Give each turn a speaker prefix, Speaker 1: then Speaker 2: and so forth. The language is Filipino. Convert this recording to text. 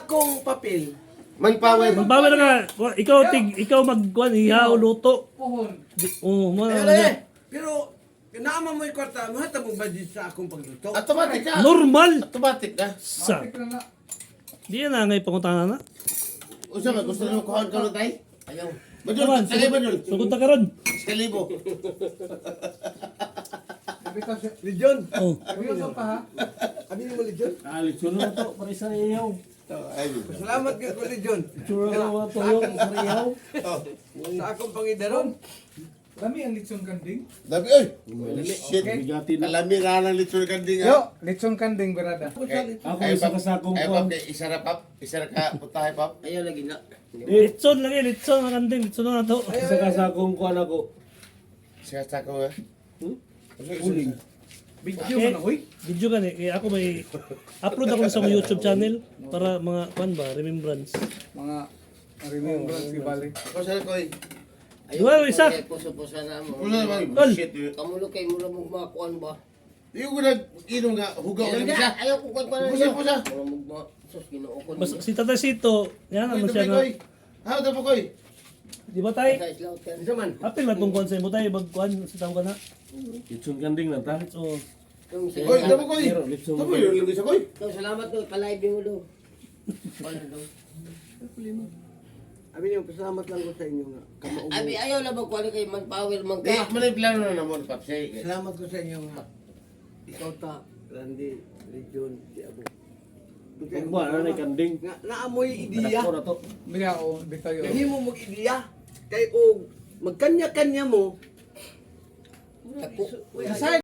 Speaker 1: akong papel.
Speaker 2: Manpower.
Speaker 3: Magbawa na nga. Ikaw magkuhan, ihaw, luto.
Speaker 4: Puhon.
Speaker 3: Oo,
Speaker 1: Pero, naama mo yung kwarta, mahata mo budget sa akong pagluto.
Speaker 2: Automatic ka.
Speaker 3: normal.
Speaker 2: Automatic ka.
Speaker 3: Sa.
Speaker 4: Matik na na.
Speaker 3: Di yan na ngay panguntangan na.
Speaker 2: Usa ba gusto niyo kuhaan ka tay?
Speaker 1: Ayaw.
Speaker 2: Badul,
Speaker 3: Naman,
Speaker 2: tagay badul.
Speaker 3: sugod ta karon.
Speaker 2: Kalibo.
Speaker 4: Bitaw siya.
Speaker 1: Legion.
Speaker 3: Oh.
Speaker 4: Seryoso pa ha?
Speaker 1: Abi mo Legion.
Speaker 5: Lechon na to, para sa iyaw.
Speaker 1: Salamat ka ko Legion.
Speaker 5: Lechon na mga tuyo, sa iyaw.
Speaker 1: Sa akong pangidaron.
Speaker 4: Lami ang lechon kanding.
Speaker 2: Dabi oy. Shit.
Speaker 5: Bigatin na.
Speaker 2: Kalami na lang lechon kanding
Speaker 4: Yo,
Speaker 2: ha.
Speaker 4: lechon kanding berada.
Speaker 5: Ako isa ka sa akong
Speaker 2: Ay
Speaker 5: kuwan.
Speaker 2: pap, isa ra pap, isa ra ka putahe pap.
Speaker 1: Ayaw lagi na.
Speaker 3: Litson lagi, litson ang kanding, litson na to.
Speaker 5: Isa ka sa akong kuwan ako.
Speaker 2: Siya sa ko ha.
Speaker 5: Uling.
Speaker 4: Video mo na, hoy.
Speaker 3: Video gani, ako may upload ako sa akong YouTube channel para mga kwan ba, remembrance.
Speaker 4: Mga remembrance si Bali.
Speaker 2: Ako sa ko eh.
Speaker 3: Duwa, isa.
Speaker 6: Puso-puso na mo.
Speaker 2: Wala naman.
Speaker 3: Tol.
Speaker 2: Shit. Yun.
Speaker 6: Kamulo kay mula mo makuan ba?
Speaker 2: Yung ko nag-inom nga, hugaw na siya.
Speaker 6: Ayaw ko kwan pa na
Speaker 2: Pusa, pusa.
Speaker 6: Mula mo ma... Sus, ginuukon
Speaker 3: Mas si Tatay Sito, yan naman siya nga.
Speaker 2: Ha, dapat ko eh.
Speaker 3: Di ba tay?
Speaker 6: Sa slaughter.
Speaker 1: Isa man.
Speaker 3: Apil man kung kwan sa imo tay, magkuhan sa tao ka na.
Speaker 5: Lechon kanding na ta.
Speaker 3: So,
Speaker 6: Yung
Speaker 2: Koy, dapat ko eh.
Speaker 5: Pero, lechon
Speaker 2: Dapat yun, lagi sa koy.
Speaker 6: So, salamat do, palive mo do. Wala do.
Speaker 1: Abi niyo pasalamat lang ko sa inyo nga. Kamaubo.
Speaker 6: Abi, ayaw lang magkuhan kay manpower man
Speaker 2: Eh,
Speaker 6: ka.
Speaker 2: manay plano na naman, pap. Say,
Speaker 1: Salamat ko sa inyo nga. Ikaw ta, Randy, Legion, si Abu.
Speaker 5: Kung ba, ano na kanding.
Speaker 1: Nga naamoy ideya.
Speaker 5: Ako na to.
Speaker 4: Bigyan ko, bitaw yun.
Speaker 1: Kahimo mo mag-ideya. Kay og magkanya-kanya mo.
Speaker 6: Ako.
Speaker 1: Sa